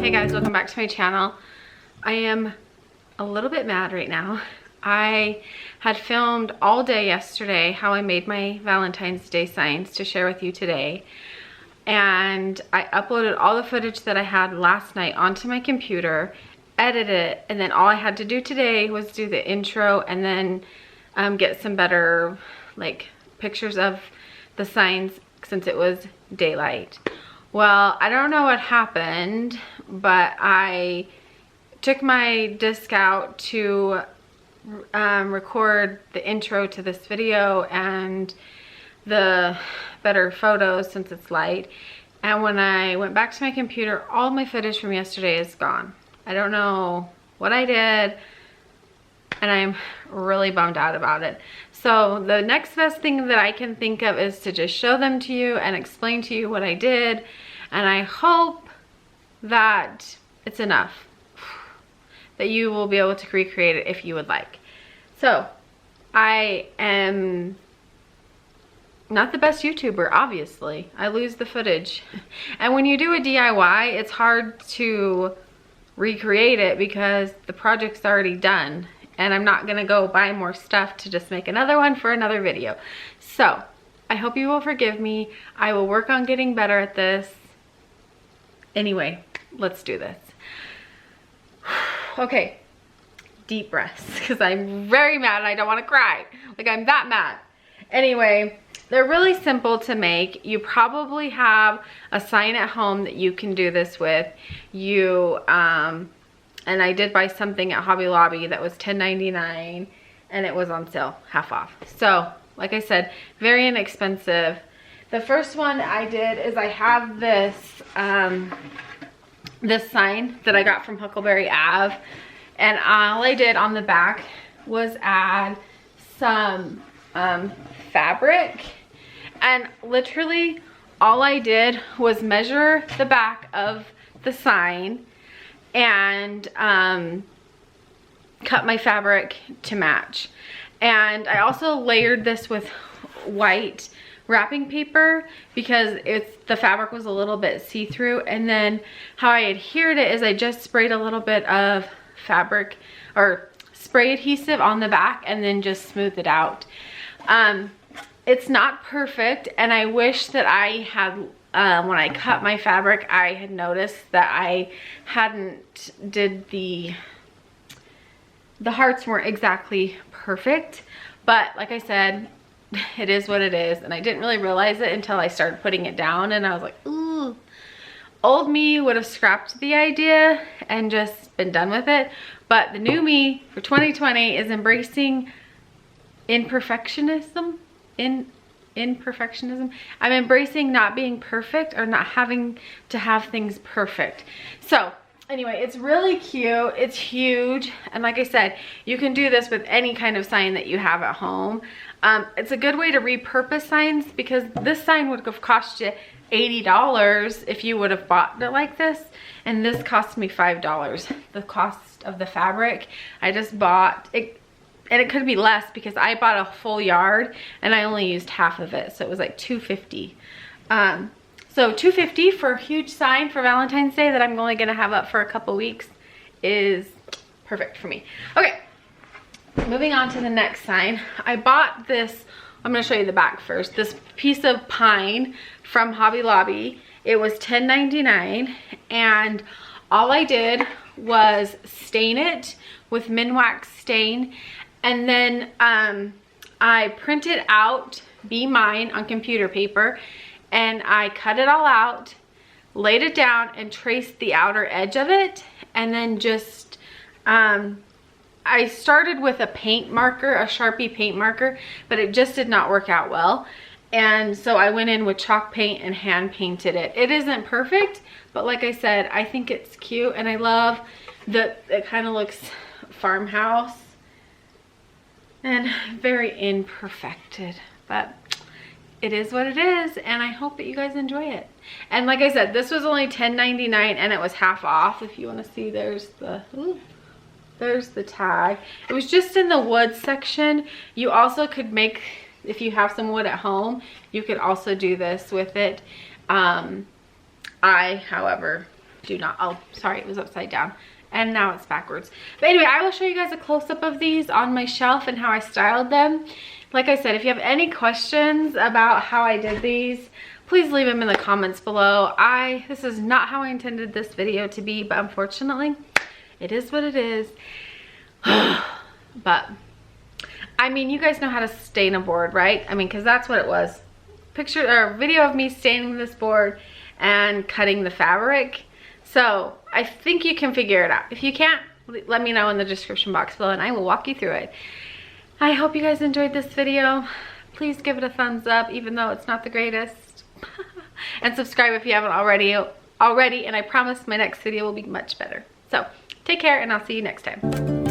Hey guys, welcome back to my channel. I am a little bit mad right now. I had filmed all day yesterday how I made my Valentine's Day signs to share with you today. And I uploaded all the footage that I had last night onto my computer, edited it, and then all I had to do today was do the intro and then get some better like pictures of the signs since it was daylight. Well, I don't know what happened, but I took my disc out to record the intro to this video and the better photos since it's light. And when I went back to my computer, all my footage from yesterday is gone. I don't know what I did, and I'm really bummed out about it. So the next best thing that I can think of is to just show them to you and explain to you what I did. And I hope that it's enough that you will be able to recreate it if you would like. So I am not the best YouTuber, obviously. I lose the footage. And when you do a DIY, it's hard to recreate it because the project's already done. And I'm not gonna go buy more stuff to just make another one for another video. So I hope you will forgive me. I will work on getting better at this. Anyway, let's do this. Okay, deep breaths, because I'm very mad and I don't want to cry. Like, I'm that mad. Anyway, they're really simple to make. You probably have a sign at home that you can do this with. And I did buy something at Hobby Lobby that was $10.99 and it was on sale, half off. So, like I said, very inexpensive. The first one I did is I have this this sign that I got from Huckleberry Ave, and all I did on the back was add some fabric, and literally all I did was measure the back of the sign and cut my fabric to match. And I also layered this with white wrapping paper because the fabric was a little bit see-through. And then how I adhered it is I just sprayed a little bit of fabric or spray adhesive on the back and then just smoothed it out. It's not perfect, and I wish that I had when I cut my fabric, I had noticed that I hadn't did the hearts weren't exactly perfect, but like I said, it is what it is, and I didn't really realize it until I started putting it down, and I was like, ooh. Old me would have scrapped the idea and just been done with it, but the new me for 2020 is embracing imperfectionism. I'm embracing not being perfect or not having to have things perfect. So anyway, it's really cute, it's huge, and like I said, you can do this with any kind of sign that you have at home. It's a good way to repurpose signs because this sign would have cost you $80 if you would have bought it like this, and this cost me $5. The cost of the fabric, I just bought it, and it could be less because I bought a full yard and I only used half of it, so it was like $2.50. So $2.50 for a huge sign for Valentine's Day that I'm only gonna have up for a couple weeks is perfect for me. Okay, moving on to the next sign. I bought this, I'm gonna show you the back first, this piece of pine from Hobby Lobby. It was $10.99, and all I did was stain it with Minwax stain, and then I printed out Be Mine on computer paper, and I cut it all out, laid it down, and traced the outer edge of it. And then just I started with a paint marker, a Sharpie paint marker, but it just did not work out well, and so I went in with chalk paint and hand painted it. It isn't perfect, but like I said, I think it's cute, and I love that it kind of looks farmhouse and very imperfected, but it is what it is, and I hope that you guys enjoy it. And like I said, this was only $10.99 and it was half off. If you want to see, there's the tag. It was just in the wood section. You also could make, if you have some wood at home, you could also do this with it. I, however, do not. Oh, sorry, it was upside down. And now it's backwards. But anyway, I will show you guys a close-up of these on my shelf and how I styled them. Like I said, if you have any questions about how I did these, please leave them in the comments below. This is not how I intended this video to be, but unfortunately, it is what it is. But, I mean, you guys know how to stain a board, right? I mean, because that's what it was. Picture or video of me staining this board and cutting the fabric. So I think you can figure it out. If you can't, let me know in the description box below and I will walk you through it. I hope you guys enjoyed this video. Please give it a thumbs up even though it's not the greatest. And subscribe if you haven't already, and I promise my next video will be much better. So take care and I'll see you next time.